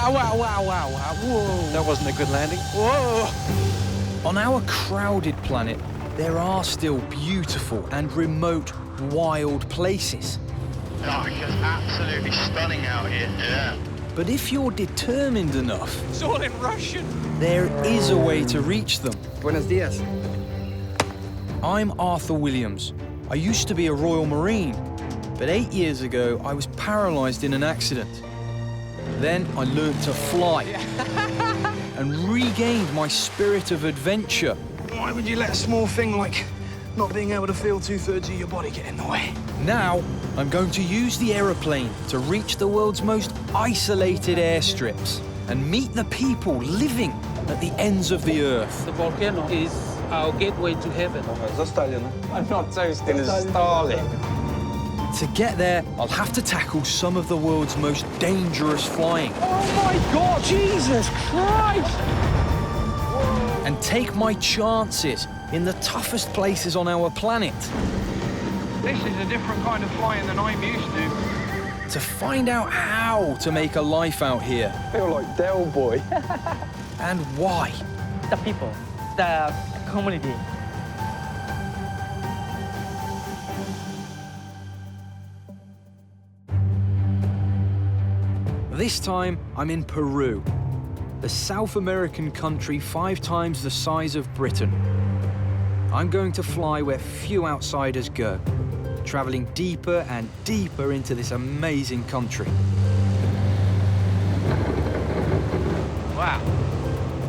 Wow, wow, wow, wow, wow. Whoa. That wasn't a good landing. Whoa. On our crowded planet, there are still beautiful and remote, wild places. Oh, it's just absolutely stunning out here. Yeah. But if you're determined enough, It's all in Russian. there is a way to reach them. Buenos dias. I'm Arthur Williams. I used to be a Royal Marine, but 8 years ago I was paralysed in an accident. Then I learned to fly and regained my spirit of adventure. Why would you let a small thing like not being able to feel 2/3 of your body get in the way? Now, I'm going to use the aeroplane to reach the world's most isolated airstrips and meet the people living at the ends of the earth. The volcano is our gateway to heaven. I'm not toasting, it's Stalin. To get there, I'll have to tackle some of the world's most dangerous flying. Oh my God, Jesus Christ! And take my chances in the toughest places on our planet. This is a different kind of flying than I'm used to. To find out how to make a life out here. I feel like Del Boy. And why. The people, the community. This time, I'm in Peru, the South American country 5 times the size of Britain. I'm going to fly where few outsiders go, traveling deeper and deeper into this amazing country. Wow.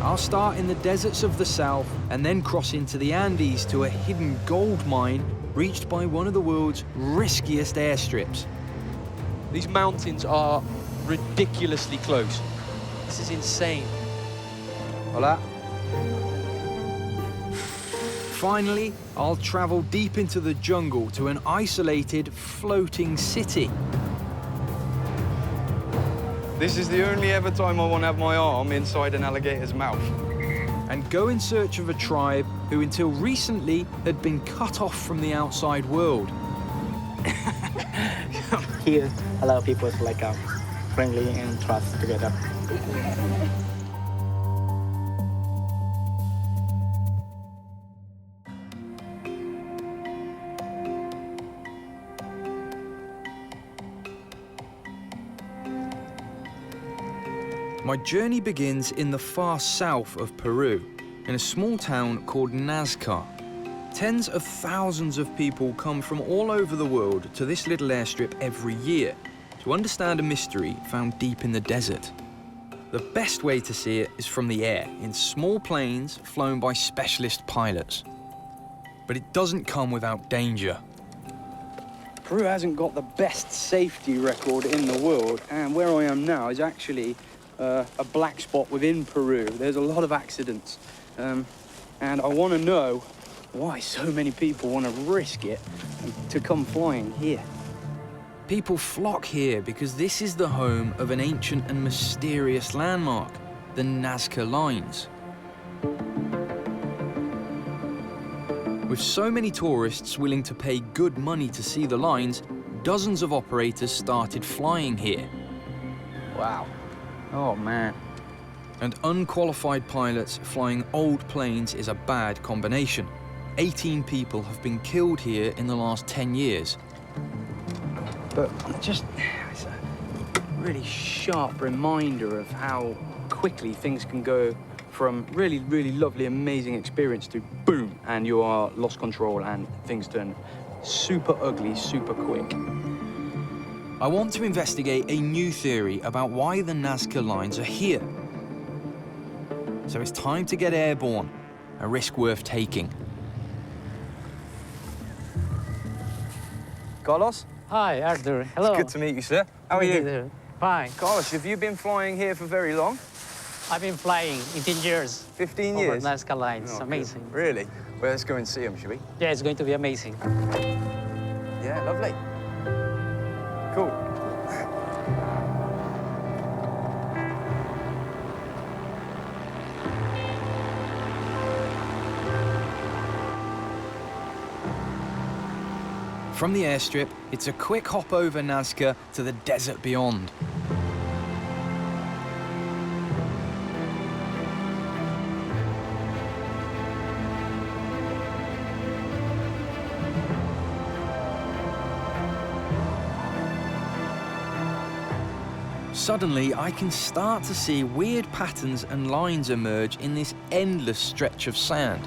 I'll start in the deserts of the south and then cross into the Andes to a hidden gold mine reached by one of the world's riskiest airstrips. These mountains are ridiculously close. This is insane. Hola. Finally, I'll travel deep into the jungle to an isolated, floating city. This is the only ever time I want to have my arm inside an alligator's mouth. And go in search of a tribe who until recently had been cut off from the outside world. Here, a lot of people is like friendly and trust together. My journey begins in the far south of Peru, in a small town called Nazca. Tens of thousands of people come from all over the world to this little airstrip every year to understand a mystery found deep in the desert. The best way to see it is from the air, in small planes flown by specialist pilots. But it doesn't come without danger. Peru hasn't got the best safety record in the world, and where I am now is actually a black spot within Peru. There's a lot of accidents, and I want to know why so many people want to risk it to come flying here. People flock here because this is the home of an ancient and mysterious landmark, the Nazca Lines. With so many tourists willing to pay good money to see the lines, dozens of operators started flying here. Wow. Oh, man. And unqualified pilots flying old planes is a bad combination. 18 people have been killed here in the last 10 years. But it's a really sharp reminder of how quickly things can go from really, really lovely, amazing experience to boom, and you are lost control and things turn super ugly, super quick. I want to investigate a new theory about why the Nazca Lines are here. So it's time to get airborne, a risk worth taking. Carlos? Hi, Arthur. Hello. It's good to meet you, sir. How are you? Fine. Carlos, have you been flying here for very long? I've been flying 18 years. 15 over years? Nazca Lines. Oh, Amazing. good. Really? Well, let's go and see them, shall we? Yeah, it's going to be amazing. Yeah, lovely. Cool. From the airstrip, it's a quick hop over Nazca to the desert beyond. Suddenly, I can start to see weird patterns and lines emerge in this endless stretch of sand.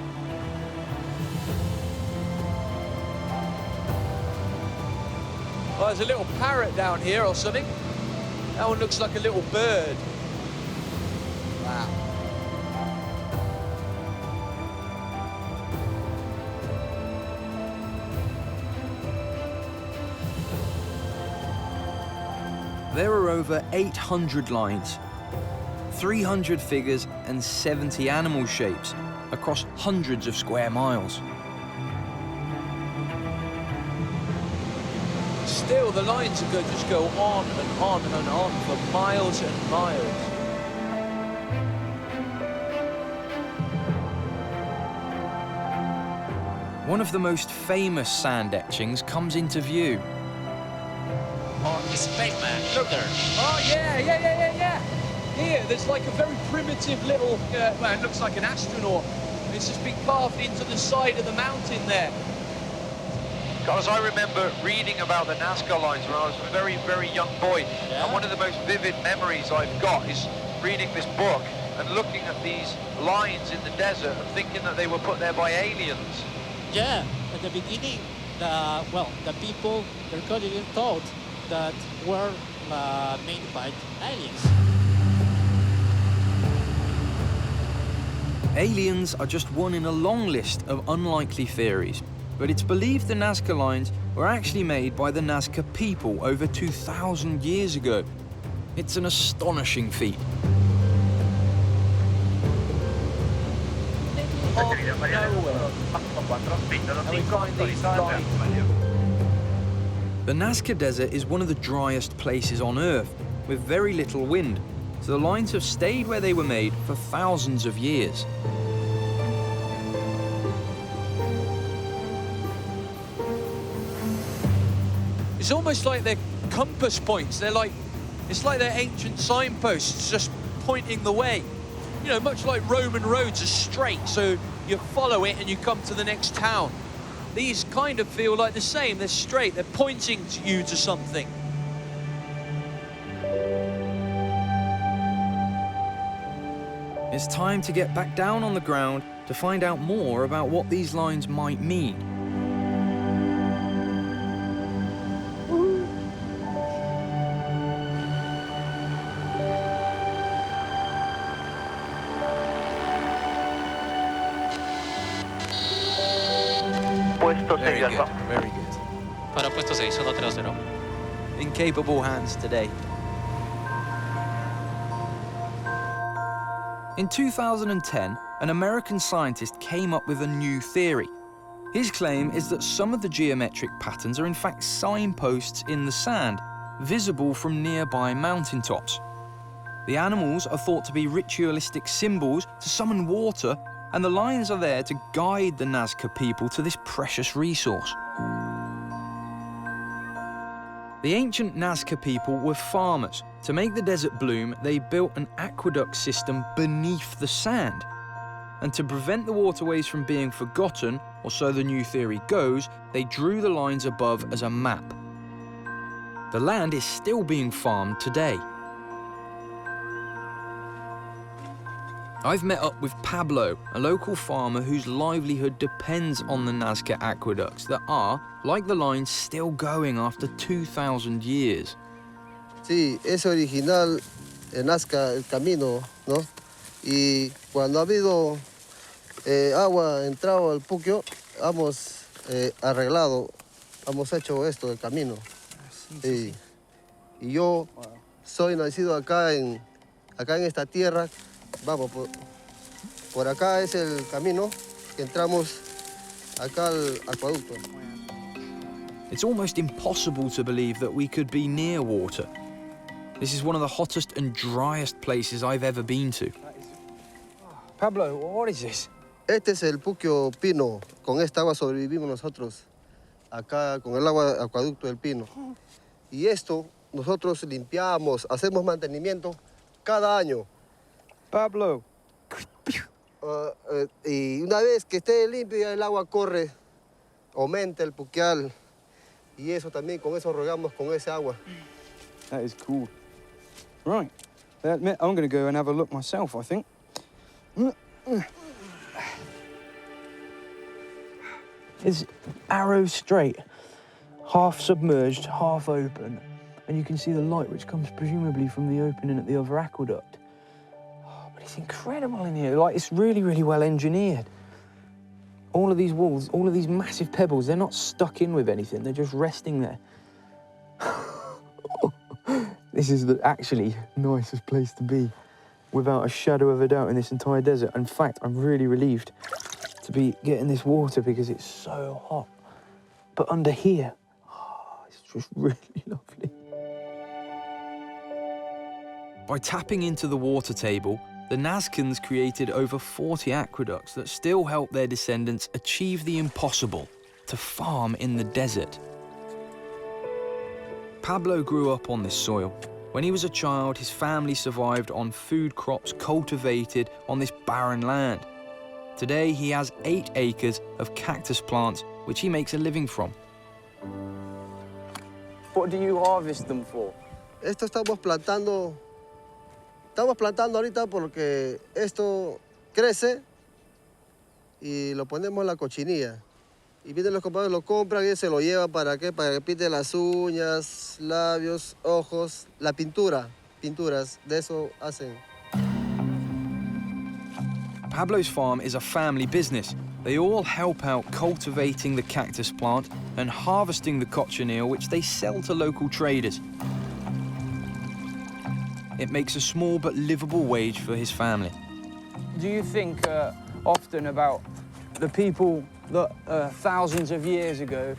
Well, there's a little parrot down here or something. That one looks like a little bird. Wow. There are over 800 lines, 300 figures and 70 animal shapes across hundreds of square miles. Still, the lines are going to just go on and on and on for miles and miles. One of the most famous sand etchings comes into view. Oh, the spaceman, look there. Oh, yeah. Here, there's like a very primitive little, well, it looks like an astronaut. It's just been carved into the side of the mountain there. Because I remember reading about the Nazca lines when I was a very, very young boy. Yeah. And one of the most vivid memories I've got is reading this book and looking at these lines in the desert and thinking that they were put there by aliens. Yeah, at the beginning, the people, they're colleagues thought that were made by aliens. Aliens are just one in a long list of unlikely theories, but it's believed the Nazca lines were actually made by the Nazca people over 2,000 years ago. It's an astonishing feat. The Nazca Desert is one of the driest places on Earth, with very little wind, so the lines have stayed where they were made for thousands of years. It's almost like they're compass points. It's like they're ancient signposts just pointing the way. You know, much like Roman roads are straight, so you follow it and you come to the next town. These kind of feel like the same. They're straight. They're pointing to you to something. It's time to get back down on the ground to find out more about what these lines might mean. Very good, very good. Para puesto 6, 130. In capable hands today. In 2010, an American scientist came up with a new theory. His claim is that some of the geometric patterns are in fact signposts in the sand, visible from nearby mountaintops. The animals are thought to be ritualistic symbols to summon water, and the lines are there to guide the Nazca people to this precious resource. The ancient Nazca people were farmers. To make the desert bloom, they built an aqueduct system beneath the sand. And to prevent the waterways from being forgotten, or so the new theory goes, they drew the lines above as a map. The land is still being farmed today. I've met up with Pablo, a local farmer whose livelihood depends on the Nazca aqueducts that are, like the lines, still going after 2,000 years. Sí, es original en Nazca el camino, ¿no? Y cuando ha habido agua entrado al Puquio, hemos arreglado, hemos hecho esto del camino. Sí. Y yo soy nacido acá en esta tierra. Vamos, por acá es el camino que entramos acá al acueducto. It's almost impossible to believe that we could be near water. This is one of the hottest and driest places I've ever been to. Pablo, what is this? Este es el Puquio Pino. Con esta agua sobrevivimos nosotros. Acá con el agua acueducto del Pino. Y esto nosotros limpiamos, hacemos mantenimiento cada año. Pablo. Y una vez que esté limpio ya el agua corre, aumenta el puquial. Y eso también, con eso regamos con esa agua. That is cool. Right. I admit, I'm going to go and have a look myself, I think. It's arrow straight, half submerged, half open, and you can see the light which comes presumably from the opening at the other aqueduct. Oh, but it's incredible in here. Like, it's really, really well engineered. All of these walls, all of these massive pebbles, they're not stuck in with anything, they're just resting there. This is the actually nicest place to be, without a shadow of a doubt, in this entire desert. In fact, I'm really relieved to be getting this water because it's so hot. But under here, oh, it's just really lovely. By tapping into the water table, the Nazcans created over 40 aqueducts that still help their descendants achieve the impossible, to farm in the desert. Pablo grew up on this soil. When he was a child, his family survived on food crops cultivated on this barren land. Today, he has 8 acres of cactus plants, which he makes a living from. What do you harvest them for? Esto estamos plantando ahorita porque esto crece y lo ponemos en la cochinilla. Y vienen los compañeros, lo compran y se lo llevan ¿para qué? Para que pinte las uñas, labios, ojos, la pinturas, de eso hacen. Pablo's farm is a family business. They all help out cultivating the cactus plant and harvesting the cochineal, which they sell to local traders. It makes a small but livable wage for his family. Do you think often about the people that thousands of years ago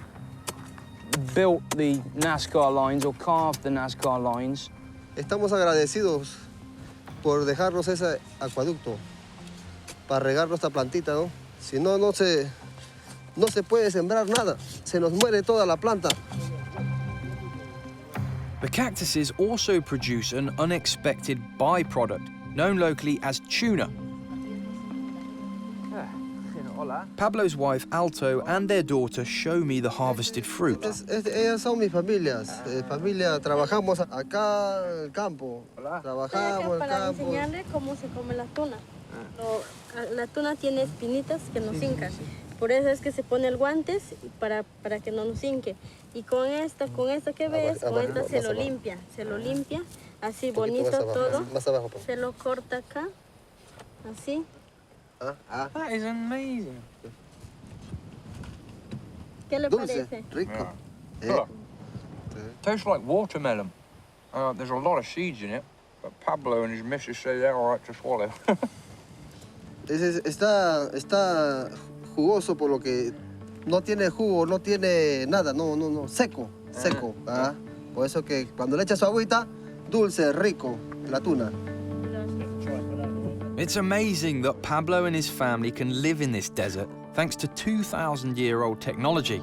built the Nazca lines or carved the Nazca lines? Estamos agradecidos por dejarnos ese acueducto para regar nuestra plantita, ¿no? Si no, no se puede sembrar nada. Se nos muere toda la planta. The cactuses also produce an unexpected byproduct, known locally as tuna. Pablo's wife, Alto, and their daughter show me the harvested fruit. Ellas son mis familias. Familia, trabajamos acá en el campo. Trabajamos en el para campo. enseñarle cómo se come la tuna. La tuna tiene espinitas que nos hincan. Por eso es que se pone el guantes para que no nos hinque. Y con esta que ves, con esta se lo limpia, así bonito todo. Más abajo, pues. Se lo corta acá, así. That is amazing. ¿Qué le Dulce, parece? rico. Look, tastes like watermelon. There's a lot of seeds in it, but Pablo and his missus say they're all right to swallow. Está jugoso por lo que no tiene jugo, no tiene nada, no, seco. Por eso que cuando le echas su agüita, dulce, rico, la tuna. It's amazing that Pablo and his family can live in this desert thanks to 2,000-year-old technology.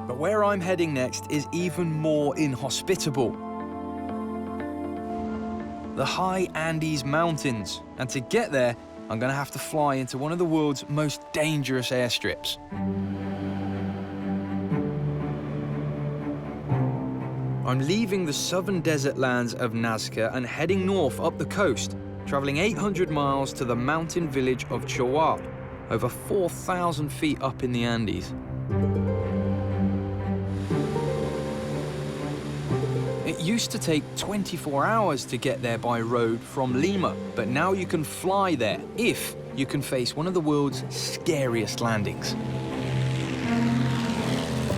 But where I'm heading next is even more inhospitable. The high Andes Mountains, and to get there, I'm going to have to fly into one of the world's most dangerous airstrips. I'm leaving the southern desert lands of Nazca and heading north up the coast, traveling 800 miles to the mountain village of Chaquicocha, over 4,000 feet up in the Andes. It used to take 24 hours to get there by road from Lima, but now you can fly there if you can face one of the world's scariest landings.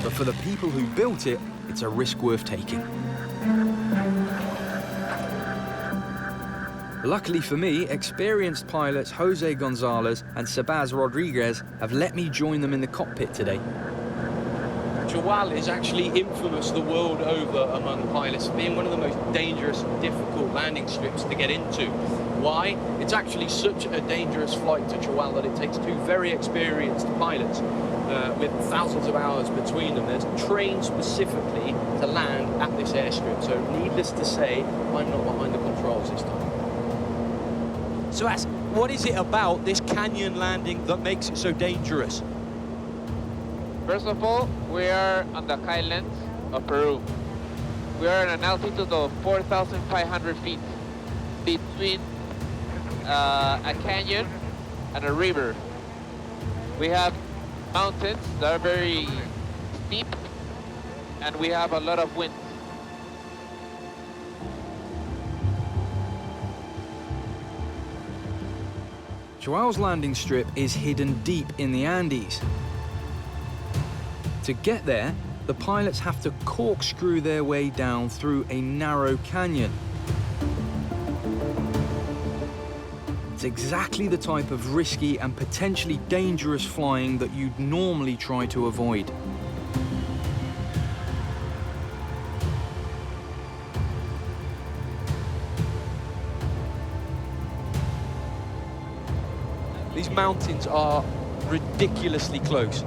But for the people who built it, it's a risk worth taking. Luckily for me, experienced pilots Jose Gonzalez and Sebas Rodriguez have let me join them in the cockpit today. Chaquicocha is actually infamous the world over among pilots for being one of the most dangerous and difficult landing strips to get into. Why? It's actually such a dangerous flight to Chaquicocha that it takes 2 very experienced pilots with thousands of hours between them. They're trained specifically to land at this airstrip. So needless to say, I'm not behind the controls this time. So what is it about this canyon landing that makes it so dangerous? First of all, we are on the highlands of Peru. We are at an altitude of 4,500 feet between a canyon and a river. We have mountains that are very steep, and we have a lot of wind. Joao's landing strip is hidden deep in the Andes. To get there, the pilots have to corkscrew their way down through a narrow canyon. It's exactly the type of risky and potentially dangerous flying that you'd normally try to avoid. These mountains are ridiculously close.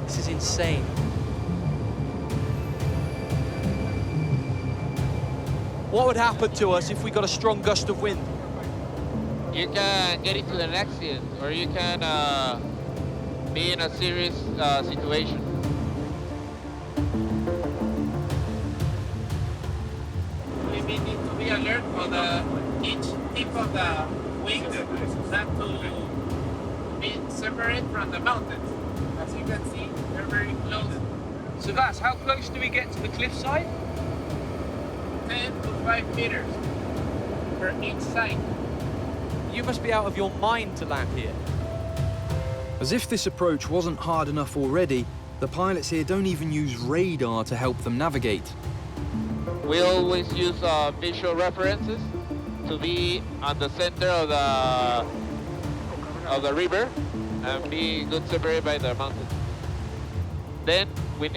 This is insane. What would happen to us if we got a strong gust of wind? You can get into an accident, or you can be in a serious situation. We need to be alert for each tip of the wing, not to be separate from the mountains. As you can see, they're very close. So that's how close do we get to the cliffside? 10 to 5 meters per each side. You must be out of your mind to land here. As if this approach wasn't hard enough already, the pilots here don't even use radar to help them navigate. We always use visual references to be on the center of the river and be good separated by the mountains. Then we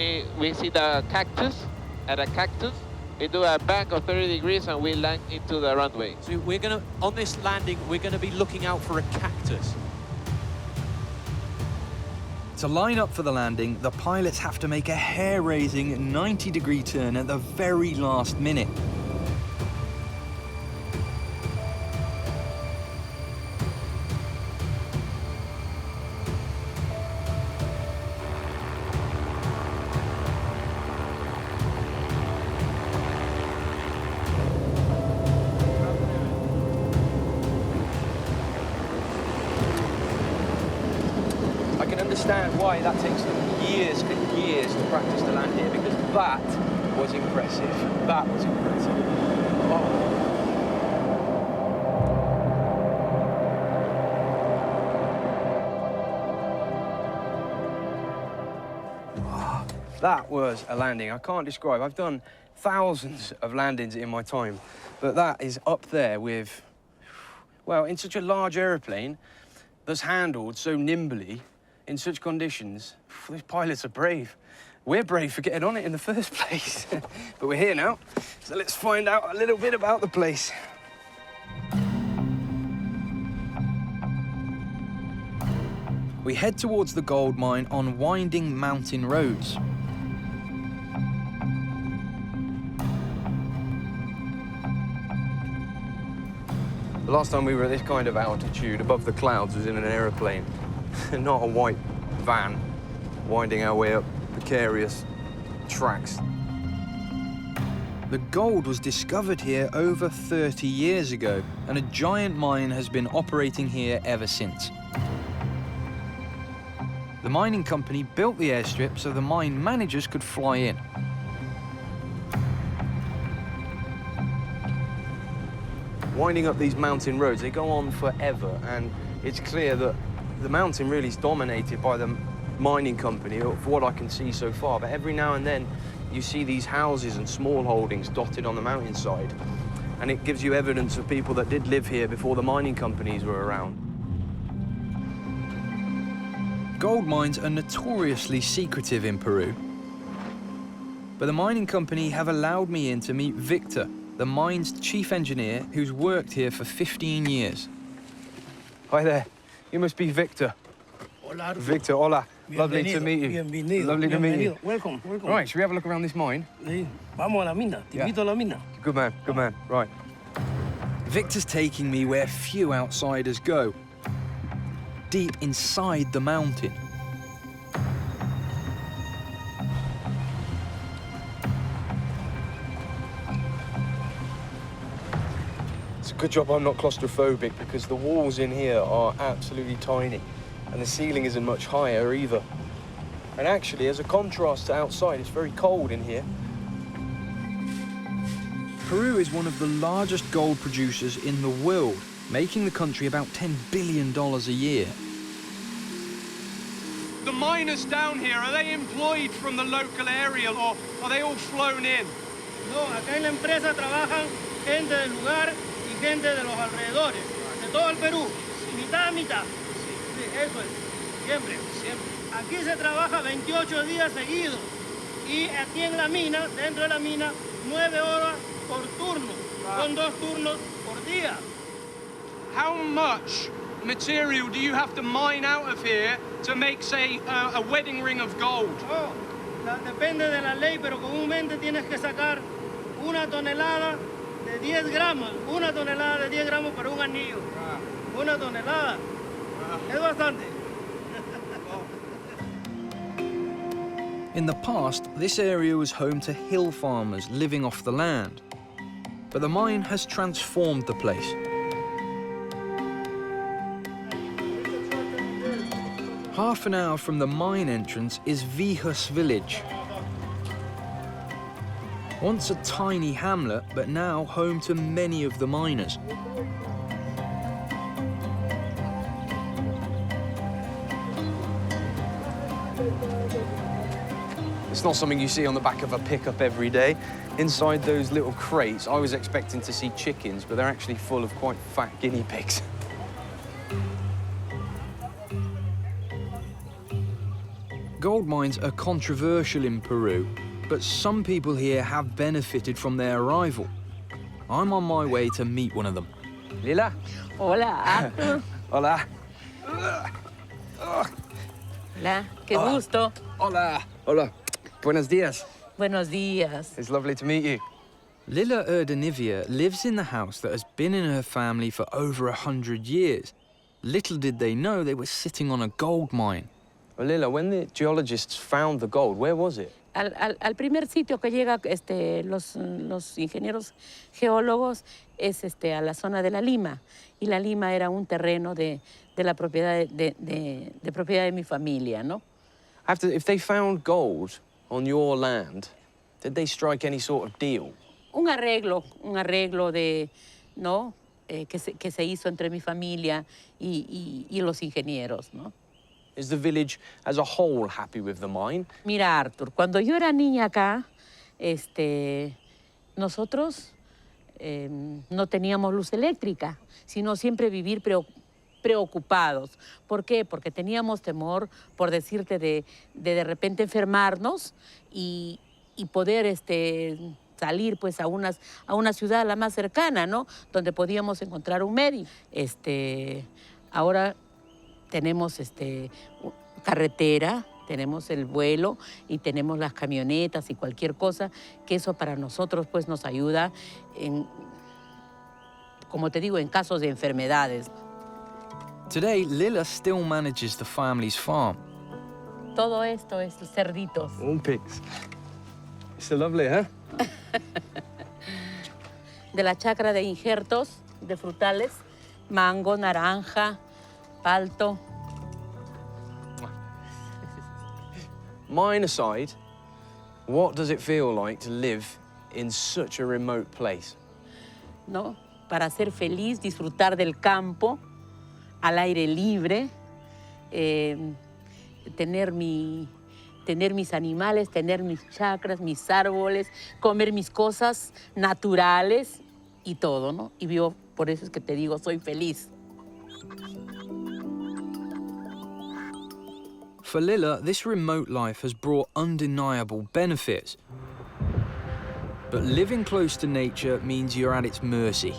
see the cactus. At a cactus, we do a bank of 30 degrees and we land into the runway. So we're gonna, on this landing, we're gonna be looking out for a cactus. To line up for the landing, the pilots have to make a hair-raising 90-degree turn at the very last minute. Understand why that takes them years and years to practice to land here, because that was impressive. That was impressive. Oh. That was a landing I can't describe. I've done thousands of landings in my time, but that is up there with, well, in such a large aeroplane that's handled so nimbly, in such conditions. These pilots are brave. We're brave for getting on it in the first place. But we're here now, so let's find out a little bit about the place. We head towards the gold mine on winding mountain roads. The last time we were at this kind of altitude, above the clouds, was in an aeroplane. Not a white van, winding our way up precarious tracks. The gold was discovered here over 30 years ago, and a giant mine has been operating here ever since. The mining company built the airstrip so the mine managers could fly in. Winding up these mountain roads, they go on forever, and it's clear that the mountain really is dominated by the mining company, for what I can see so far. But every now and then, you see these houses and small holdings dotted on the mountainside. And it gives you evidence of people that did live here before the mining companies were around. Gold mines are notoriously secretive in Peru. But the mining company have allowed me in to meet Victor, the mine's chief engineer, who's worked here for 15 years. Hi there. You must be Victor. Hola. Victor, hola. Lovely to meet you. Bienvenido. Lovely to meet you. Welcome, welcome. Right, should we have a look around this mine? Sí. Vamos a la mina. Te invito a la mina. Good man, good man. Right. Victor's taking me where few outsiders go, deep inside the mountain. good job I'm not claustrophobic, because the walls in here are absolutely tiny and the ceiling isn't much higher either. And actually, as a contrast to outside, it's very cold in here. Peru is one of the largest gold producers in the world, making the country about $10 billion a year. The miners down here, are they employed from the local area or are they all flown in? No, acá en la empresa trabajan gente del lugar y gente de los alrededores, de todo el Perú, mitad a mitad. Sí, eso es, siempre. Aquí se trabaja 28 días seguidos y aquí en la mina, dentro de la mina, 9 horas por turno. Son 2 turnos por día. How much material do you have to mine out of here to make, say, a wedding ring of gold? Oh, depende de la ley, pero comúnmente tienes que sacar 1 tonelada de 10 gramos. 1 tonelada de 10 gramos para un anillo. 1 tonelada. Es bastante. In the past, this area was home to hill farmers living off the land. But the mine has transformed the place. Half an hour from the mine entrance is Vihus village. Once a tiny hamlet, but now home to many of the miners. It's not something you see on the back of a pickup every day. Inside those little crates, I was expecting to see chickens, but they're actually full of quite fat guinea pigs. Gold mines are controversial in Peru, but some people here have benefited from their arrival. I'm on my way to meet one of them. Lila? Hola, Arthur. Hola. Hola, qué gusto. Hola. Hola. Buenos dias. Buenos días. It's lovely to meet you. Lila Urdanivia lives in the house that has been in her family for over 100 years. Little did they know they were sitting on a gold mine. Well, Lila, when the geologists found the gold, where was it? Al primer sitio que llega los ingenieros geólogos es a la zona de la Lima. Y la Lima era un terreno de la propiedad de propiedad de mi familia, ¿no? If they found gold on your land, did they strike any sort of deal? Un arreglo de, ¿no? Que se hizo entre mi familia y los ingenieros, ¿no? Is the village as a whole happy with the mine? Mira, Arthur, cuando yo era niña acá, nosotros no teníamos luz eléctrica, sino siempre vivir preocupados. ¿Por qué? Porque teníamos temor, por decirte, de repente enfermarnos y poder salir pues a una ciudad la más cercana, ¿no? Donde podíamos encontrar un médico. Ahora tenemos carretera, tenemos el vuelo y tenemos las camionetas y cualquier cosa, que eso para nosotros pues nos ayuda como te digo, en casos de enfermedades. Today, Lila still manages the family's farm. Todo esto es cerditos. Pigs. It's so lovely, huh? De la chacra de injertos, de frutales, mango, naranja, palto. Mine aside, what does it feel like to live in such a remote place? ¿No? Para ser feliz, disfrutar del campo, al aire libre, tener mis animales, tener mis chacras, mis árboles, comer mis cosas naturales y todo, ¿no? Y yo, por eso es que te digo, soy feliz. For Lila, this remote life has brought undeniable benefits. But living close to nature means you're at its mercy.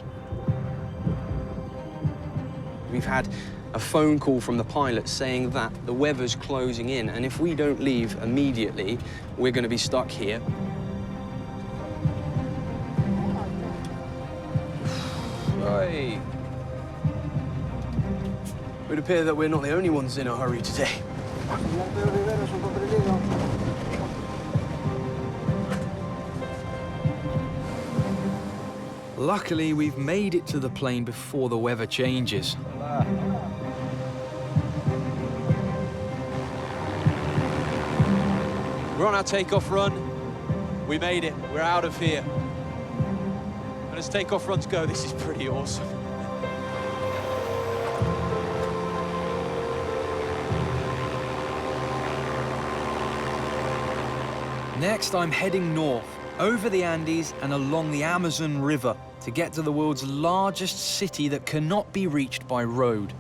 We've had a phone call from the pilot saying that the weather's closing in, and if we don't leave immediately, we're going to be stuck here. Right. It would appear that we're not the only ones in a hurry today. Luckily, we've made it to the plane before the weather changes. We're on our takeoff run. We made it. We're out of here. And as takeoff runs go, this is pretty awesome. Next, I'm heading north, over the Andes and along the Amazon River to get to the world's largest city that cannot be reached by road.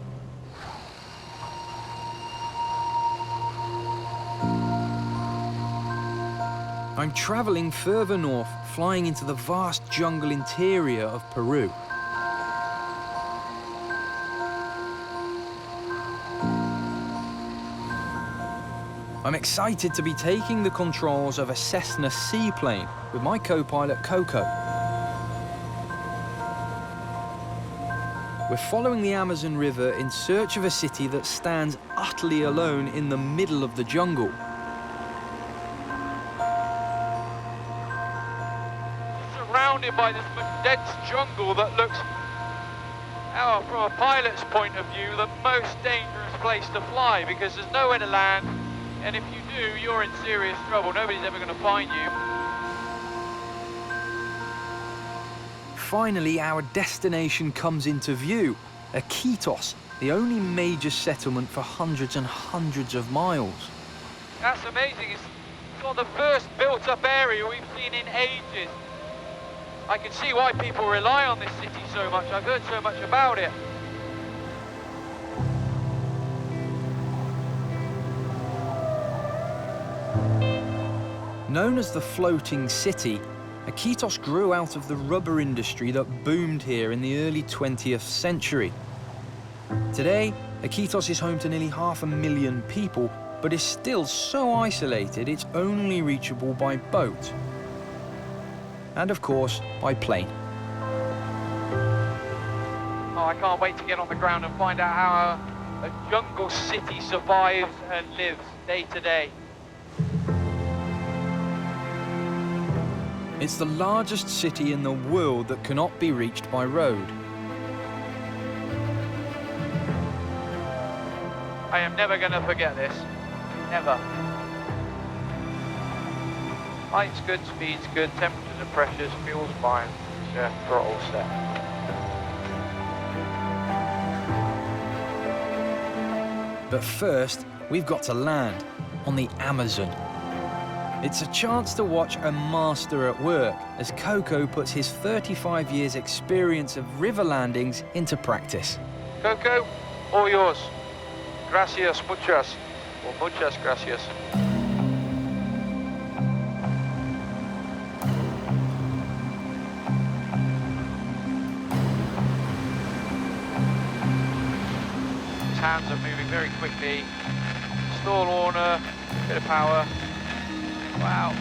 I'm traveling further north, flying into the vast jungle interior of Peru. I'm excited to be taking the controls of a Cessna seaplane with my co-pilot Coco. We're following the Amazon River in search of a city that stands utterly alone in the middle of the jungle. Surrounded by this dense jungle that looks, from a pilot's point of view, the most dangerous place to fly because there's nowhere to land. And if you do, you're in serious trouble. Nobody's ever going to find you. Finally, our destination comes into view, Iquitos, the only major settlement for hundreds and hundreds of miles. That's amazing. It's got the first built-up area we've seen in ages. I can see why people rely on this city so much. I've heard so much about it. Known as the floating city, Iquitos grew out of the rubber industry that boomed here in the early 20th century. Today, Iquitos is home to nearly 500,000 people, but is still so isolated it's only reachable by boat. And of course, by plane. Oh, I can't wait to get on the ground and find out how a jungle city survives and lives day to day. It's the largest city in the world that cannot be reached by road. I am never going to forget this. Never. Light's good, speed's good, temperatures and pressures, fuel's fine. Yeah, throttle set. But first, we've got to land on the Amazon. It's a chance to watch a master at work as Coco puts his 35 years experience of river landings into practice. Coco, all yours. Gracias, muchas. Or muchas gracias. His hands are moving very quickly. Stall Warner, bit of power. Wow.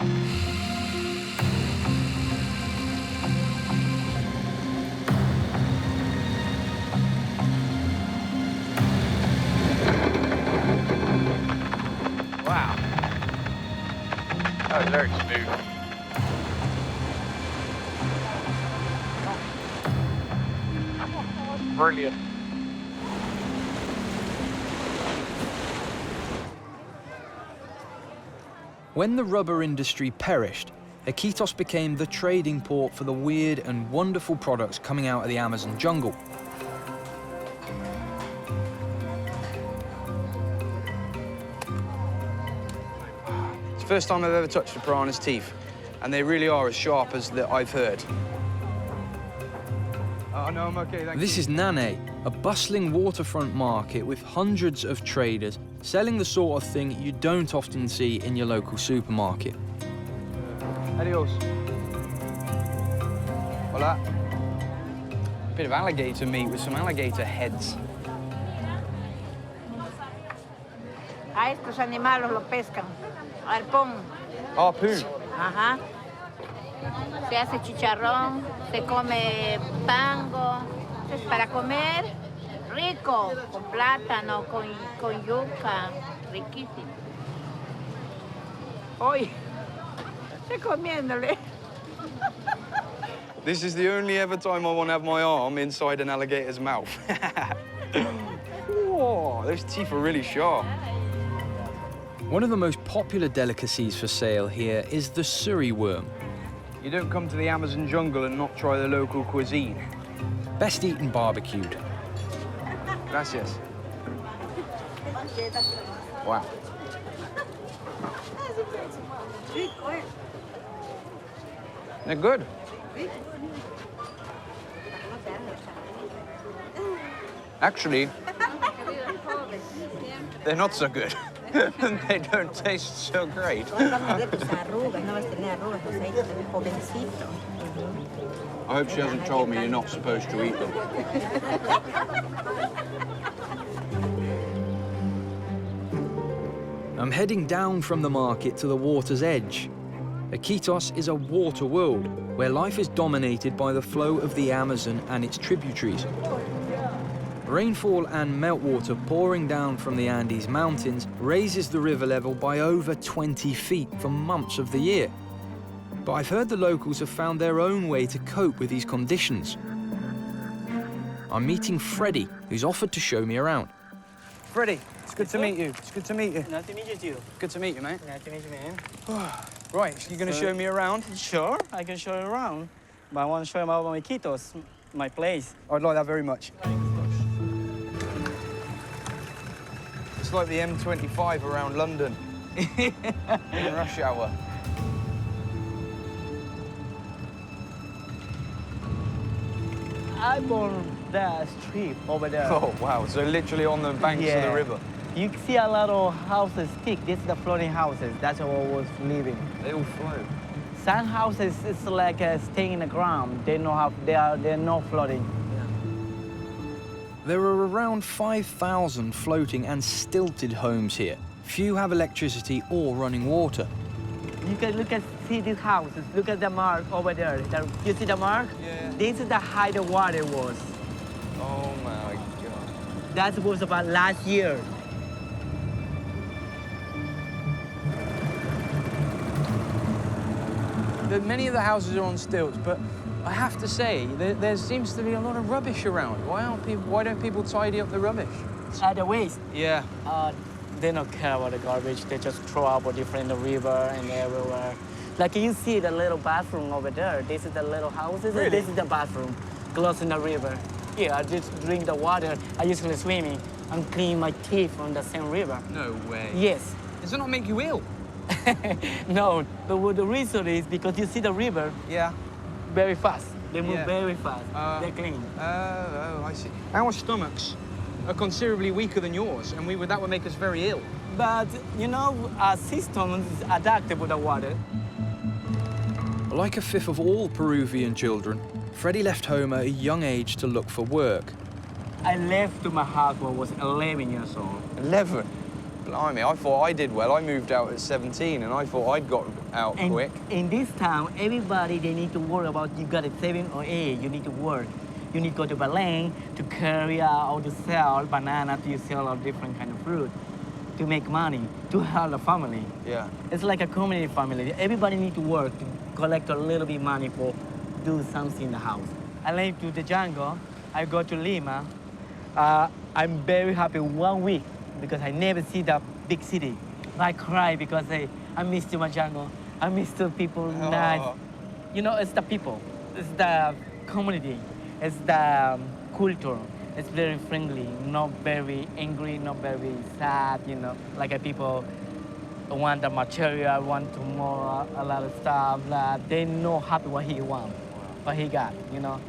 Wow. That was very smooth. Brilliant. When the rubber industry perished, Iquitos became the trading port for the weird and wonderful products coming out of the Amazon jungle. It's the first time I've ever touched a piranha's teeth, and they really are as sharp as I've heard. Oh, no, I'm okay, thank you. This is Nane, a bustling waterfront market with hundreds of traders selling the sort of thing you don't often see in your local supermarket. Adios. Hola. Bit of alligator meat with some alligator heads. A estos animales los pescan. Arpón. Harpoon. Ajá. Se hace chicharrón, se come pango. Es para comer rico, con plátano, con yuca, riquísimo. Hoy, estoy comiéndole. This is the only ever time I want to have my arm inside an alligator's mouth. Whoa, those teeth are really sharp. One of the most popular delicacies for sale here is the suri worm. You don't come to the Amazon jungle and not try the local cuisine. Best eaten barbecued. Gracias. Wow. They're good. Actually, they're not so good. They don't taste so great. I hope she hasn't told me you're not supposed to eat them. I'm heading down from the market to the water's edge. Iquitos is a water world where life is dominated by the flow of the Amazon and its tributaries. Rainfall and meltwater pouring down from the Andes Mountains raises the river level by over 20 feet for months of the year. But I've heard the locals have found their own way to cope with these conditions. I'm meeting Freddie, who's offered to show me around. Freddie, it's good to meet you. It's good to meet you. Nice to meet you too. Good to meet you, mate. Nice to meet you, man. Right, so you're going to show me around? Sure, I can show you around. But I want to show you about Iquitos, my place. I'd like that very much. It's like the M25 around London in rush hour. I'm on the strip over there. Oh, wow. So literally on the banks of the river. You see a lot of houses stick. This is the floating houses. That's where I was living. They all float. Some houses is like staying in the ground. They're not floating. There are around 5,000 floating and stilted homes here. Few have electricity or running water. You can see these houses. Look at the mark over there. You see the mark? Yeah. This is the height the water was. Oh my God. That was about last year. Many of the houses are on stilts, but I have to say, there seems to be a lot of rubbish around. Why don't people tidy up the rubbish? The waste? Yeah. They don't care about the garbage. They just throw out different in the river and everywhere. Like you see the little bathroom over there. This is the little houses. Really? This is the bathroom, close in the river. Here, I just drink the water. I usually swimming and clean my teeth from the same river. No way. Yes. Does it not make you ill? No, but the reason is because you see the river. Yeah. Very fast. They move very fast. They're clean. Oh, I see. Our stomachs are considerably weaker than yours, and that would make us very ill. But, you know, our system is adapted with the water. Like a fifth of all Peruvian children, Freddie left home at a young age to look for work. I left to my house when I was 11 years old. 11? Blimey, I thought I did well. I moved out at 17 and I thought I'd got out quick. In this town, everybody, they need to worry about you got a 7 or 8, you need to work. You need to go to Belen to carry out or to sell banana, to sell all different kind of fruit, to make money, to help the family. Yeah. It's like a community family. Everybody need to work to collect a little bit money for do something in the house. I left to the jungle. I go to Lima. I'm very happy 1 week because I never see the big city. I cry because I miss my jungle. I miss the people. Nice. You know, it's the people. It's the community. It's the culture. It's very friendly, not very angry, not very sad, you know. Like people want the material, want to more, a lot of stuff. They know happy what he want, what he got, you know.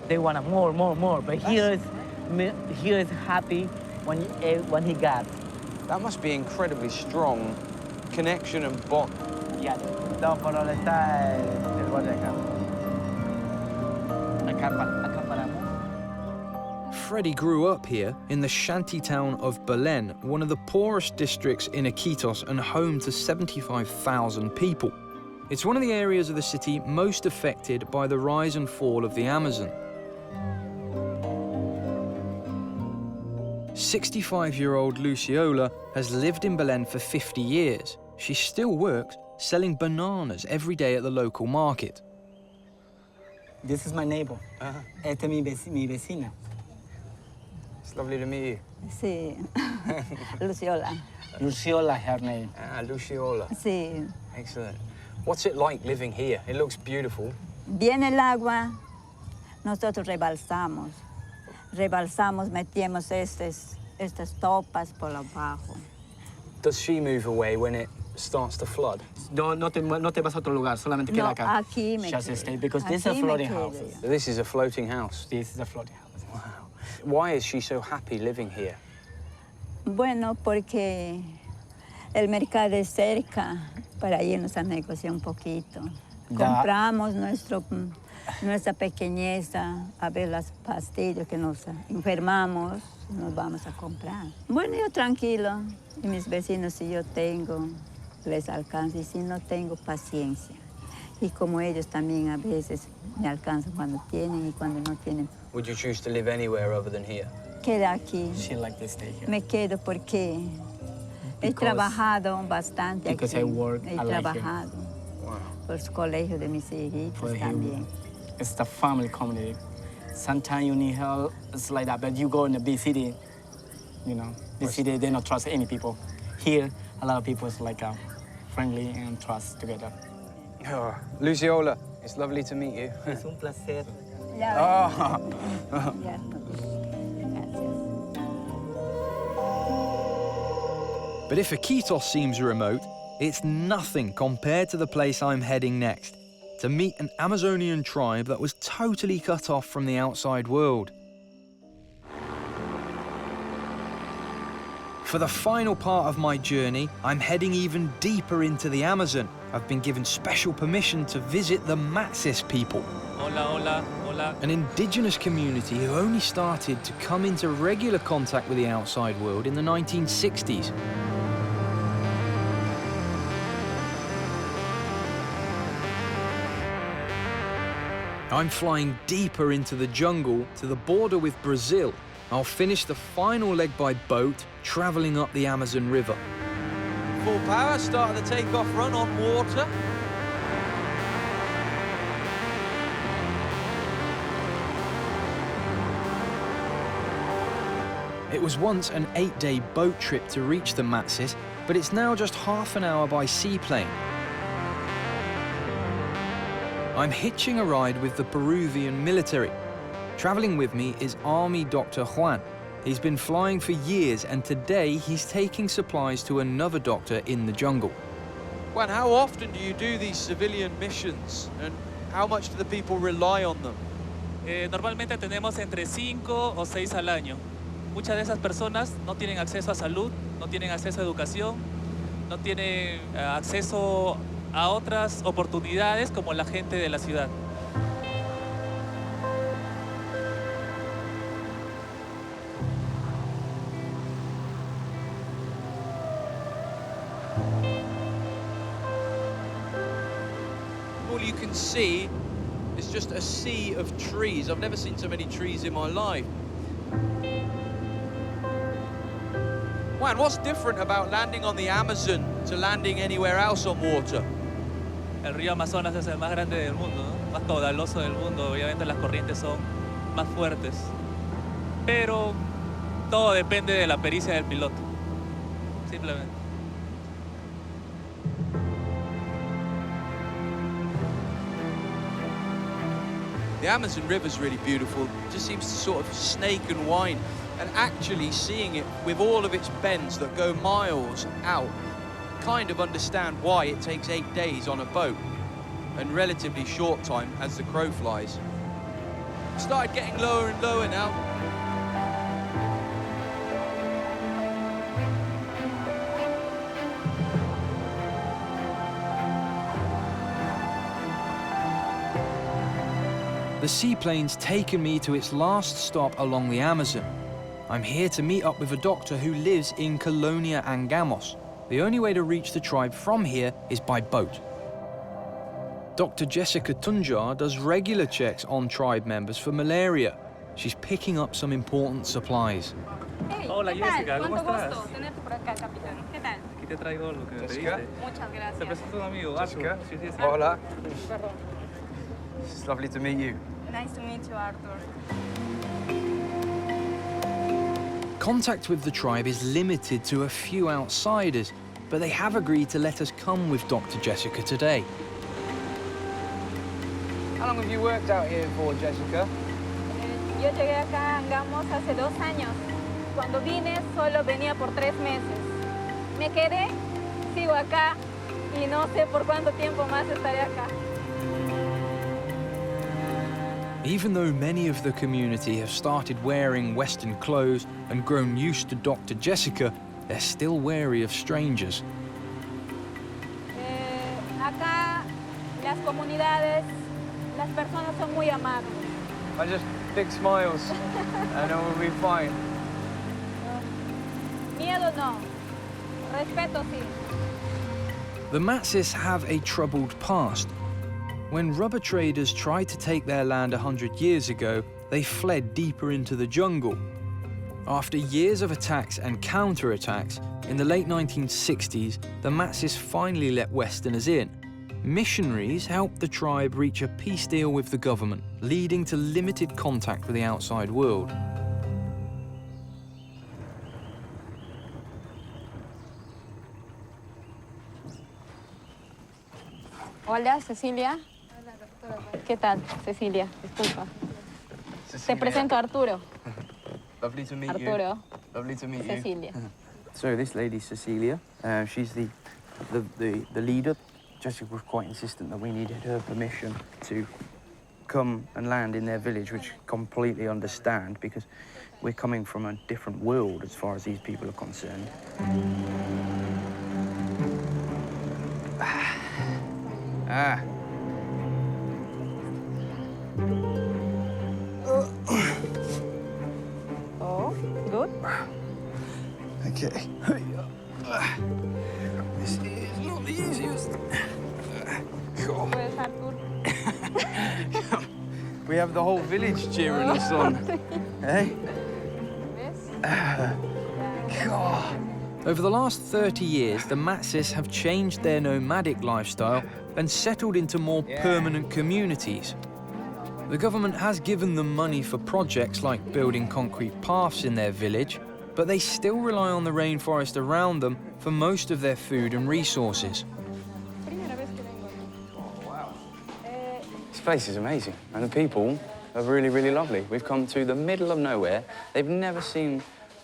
They want more. But here is happy when he got. That must be incredibly strong connection and bond. Yeah. No, pero está el guardia acá. Freddie grew up here in the shanty town of Belen, one of the poorest districts in Iquitos and home to 75,000 people. It's one of the areas of the city most affected by the rise and fall of the Amazon. 65-year-old Luciola has lived in Belen for 50 years. She still works selling bananas every day at the local market. This is my neighbor. Esta es mi vecina. It's lovely to meet you. Sí. Luciola. Luciola, her name. Ah, Luciola. Sí. Excellent. What's it like living here? It looks beautiful. Viene el agua, nosotros rebalsamos. Rebalsamos, metimos estas topas por abajo. Does she move away when it starts to flood? No te vas a otro lugar, solamente queda acá. Aquí me Just quedo. stay, because this is a Aquí me floating quedo house. yo. So this is a floating house. This is a floating house. Wow. Why is she so happy living here? Bueno, porque el mercado es cerca para irnos a negociar un poquito. Compramos nuestra pequeñeza, a ver las pastillas que nos enfermamos, nos vamos a comprar. Bueno, yo tranquilo, y mis vecinos si yo tengo, les alcanza, y si no tengo, paciencia. Y como ellos también a veces me alcanzan cuando tienen y cuando no tienen. Would you choose to live anywhere other than here? Queda aquí. She like to stay here. Me quedo porque he trabajado bastante aquí. I work, he I like trabajado por el colegio de mis hijitos también. It's the family community. Sometimes you need help, it's like that, but you go in a big city, you know, big city, they don't trust any people. Here, a lot of people is like friendly and trust together. Oh, Luciola, it's lovely to meet you. Es un placer. But if Iquitos seems remote, it's nothing compared to the place I'm heading next, to meet an Amazonian tribe that was totally cut off from the outside world. For the final part of my journey, I'm heading even deeper into the Amazon. I've been given special permission to visit the Matsis people. Hola, hola, hola. An indigenous community who only started to come into regular contact with the outside world in the 1960s. I'm flying deeper into the jungle to the border with Brazil. I'll finish the final leg by boat, traveling up the Amazon River. Full power, start the takeoff run on water. It was once an 8-day boat trip to reach the Matsis, but it's now just half an hour by seaplane. I'm hitching a ride with the Peruvian military. Traveling with me is Army Dr. Juan. He's been flying for years, and today he's taking supplies to another doctor in the jungle. Juan, how often do you do these civilian missions, and how much do the people rely on them? Normalmente tenemos entre 5 o 6 al año. Muchas de esas personas no tienen acceso a salud, no tienen acceso a educación, no tienen acceso a otras oportunidades como la gente de la ciudad. All you can see is just a sea of trees. I've never seen so many trees in my life. Juan, what's different about landing on the Amazon to landing anywhere else on water? El río Amazonas es el más grande del mundo, ¿no? Más caudaloso del mundo. Obviamente las corrientes son más fuertes. Pero todo depende de la pericia del piloto. Simplemente. The Amazon River's really beautiful. It just seems to sort of snake and wind. And actually seeing it with all of its bends that go miles out, kind of understand why it takes 8 days on a boat and relatively short time as the crow flies. Started getting lower and lower now. The seaplane's taken me to its last stop along the Amazon. I'm here to meet up with a doctor who lives in Colonia Angamos. The only way to reach the tribe from here is by boat. Dr. Jessica Tunjar does regular checks on tribe members for malaria. She's picking up some important supplies. Hey, hola Jessica, ¿cómo estás? Gusto tenerte por acá, capitán. ¿Qué tal? Aquí te traigo lo que me Jessica. pediste. Muchas gracias. Te presento a un amigo, Arthur. Sí, sí, sí. Hola. Perdón. It's lovely to meet you. Nice to meet you, Arthur. Contact with the tribe is limited to a few outsiders, but they have agreed to let us come with Dr. Jessica today. How long have you worked out here for, Jessica? Yo llegué acá, Angamos, hace 2 años. Cuando vine, solo venía por 3 meses. Me quedé, sigo acá, y no sé por cuánto tiempo más estaré acá. Even though many of the community have started wearing Western clothes and grown used to Dr. Jessica, they're still wary of strangers. Acá, las comunidades, las personas son muy amables. I just big smiles, and all will be fine. Miedo no, respeto sí. The Matsis have a troubled past. When rubber traders tried to take their land 100 years ago, they fled deeper into the jungle. After years of attacks and counterattacks, in the late 1960s, the Matsis finally let Westerners in. Missionaries helped the tribe reach a peace deal with the government, leading to limited contact with the outside world. Hola, Cecilia. ¿Qué tal, Cecilia? Disculpa. Te presento a Arturo. Lovely to meet Arturo. you. Lovely to meet Cecilia. you. So this lady's Cecilia. She's the leader. Jessica was quite insistent that we needed her permission to come and land in their village, which I completely understand because we're coming from a different world as far as these people are concerned. Ah. Oh, good. Okay. This is not the easiest. Puedes, Artur. We have the whole village cheering us on. Hey? God. Over the last 30 years, the Matsis have changed their nomadic lifestyle and settled into more permanent communities. The government has given them money for projects like building concrete paths in their village, but they still rely on the rainforest around them for most of their food and resources. This place is amazing, and the people are really, really lovely. We've come to the middle of nowhere. They've never seen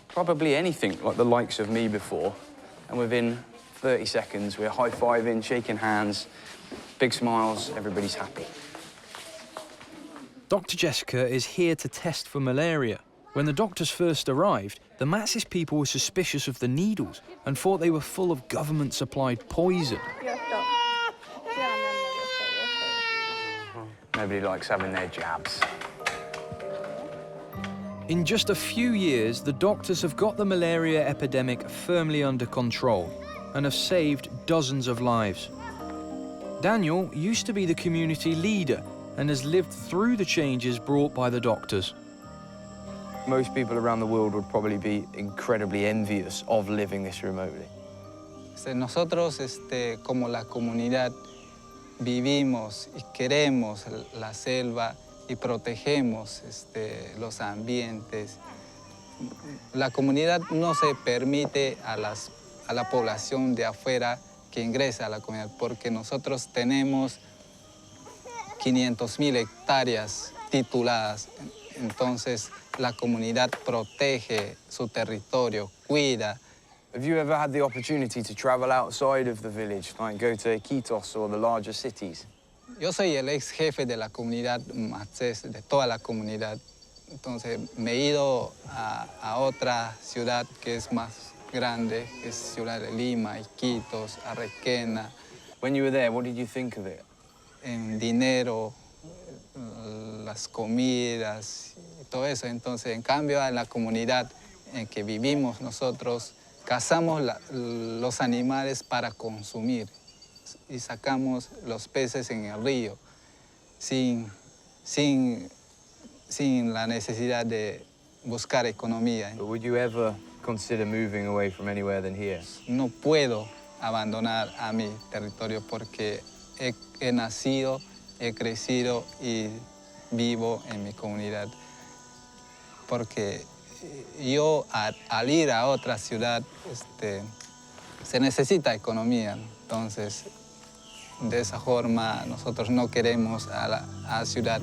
probably anything like the likes of me before, and within 30 seconds, we're high-fiving, shaking hands, big smiles, everybody's happy. Dr. Jessica is here to test for malaria. When the doctors first arrived, the Matsis people were suspicious of the needles and thought they were full of government-supplied poison. Nobody likes having their jabs. In just a few years, the doctors have got the malaria epidemic firmly under control and have saved dozens of lives. Daniel used to be the community leader and has lived through the changes brought by the doctors. Most people around the world would probably be incredibly envious of living this remotely. Nosotros, como la comunidad, vivimos y queremos la selva y protegemos los ambientes. La comunidad no se permite a la población de afuera que ingrese a la comunidad porque nosotros tenemos 500,000 hectáreas tituladas. Entonces, la comunidad protege su territorio, cuida. Have you ever had the opportunity to travel outside of the village, like go to Iquitos or the larger cities? Yo soy el ex jefe de la comunidad Matses, de toda la comunidad. Entonces, me he ido a otra ciudad que es más grande, que es Ciudad de Lima, Iquitos, Arrequena. When you were there, what did you think of it? En dinero, las comidas, y todo eso. Entonces, en cambio, en la comunidad en que vivimos nosotros, cazamos los animales para consumir y sacamos los peces en el río sin la necesidad de buscar economía. But would you ever consider moving away from anywhere than here? No puedo abandonar a mi territorio porque he nacido he crecido y vivo en mi comunidad. Porque yo al ir a otra ciudad se necesita economía. Entonces, de esa forma nosotros no queremos a la ciudad.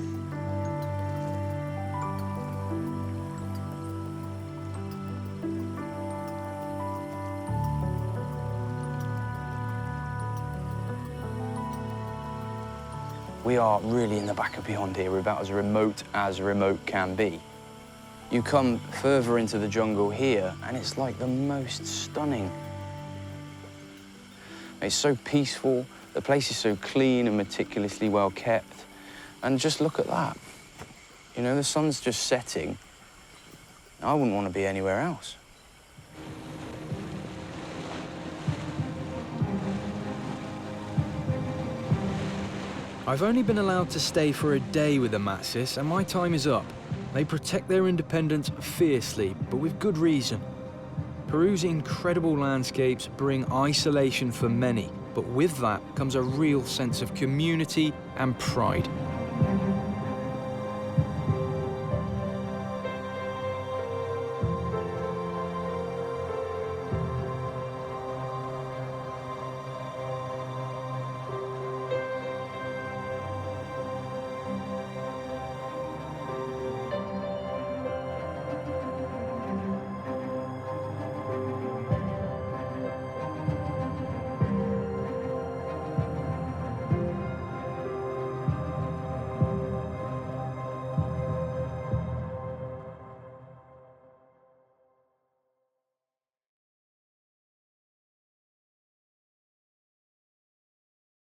We are really in the back of beyond here. We're about as remote can be. You come further into the jungle here, and it's like the most stunning. It's so peaceful, the place is so clean and meticulously well kept. And just look at that. You know, the sun's just setting. I wouldn't want to be anywhere else. I've only been allowed to stay for a day with the Matsis, and my time is up. They protect their independence fiercely, but with good reason. Peru's incredible landscapes bring isolation for many, but with that comes a real sense of community and pride.